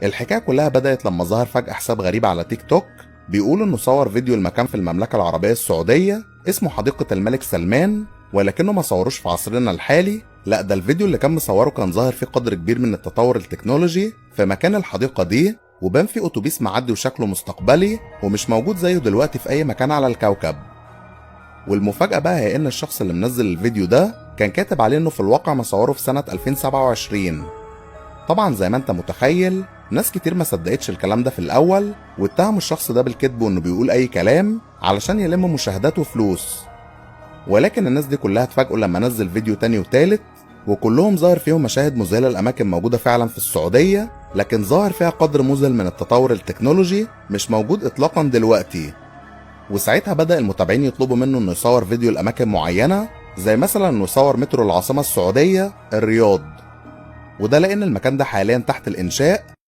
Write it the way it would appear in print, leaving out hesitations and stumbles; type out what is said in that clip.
الحكاية كلها بدأت لما ظهر فجأة حساب غريب على تيك توك بيقول انه صور فيديو المكان في المملكة العربية السعودية اسمه حديقة الملك سلمان، ولكنه ما صوروش في عصرنا الحالي. لا، ده الفيديو اللي كان مصوره كان ظاهر فيه قدر كبير من التطور التكنولوجي في مكان الحديقة دي، وبان فيه اتوبيس معدي وشكله مستقبلي ومش موجود زيه دلوقتي في اي مكان على الكوكب. والمفاجأة بقى هي ان الشخص اللي منزل الفيديو ده كان كاتب عليه انه في الواقع مصوره في سنة 2027. طبعا زي ما انت متخيل ناس كتير ما صدقتش الكلام ده في الاول، واتهموا الشخص ده بالكذب وانه بيقول اي كلام علشان يلم مشاهدات وفلوس. ولكن الناس دي كلها اتفاجئوا لما نزل فيديو تاني وتالت، وكلهم ظاهر فيهم مشاهد مذهلة لأماكن موجودة فعلا في السعودية، لكن ظاهر فيها قدر مذهل من التطور التكنولوجي مش موجود إطلاقا دلوقتي. وساعتها بدأ المتابعين يطلبوا منه انه يصور فيديو لأماكن معينة، زي مثلا انه يصور مترو العاصمة السعودية الرياض، وده لأن المكان ده حاليا تحت الإنشاء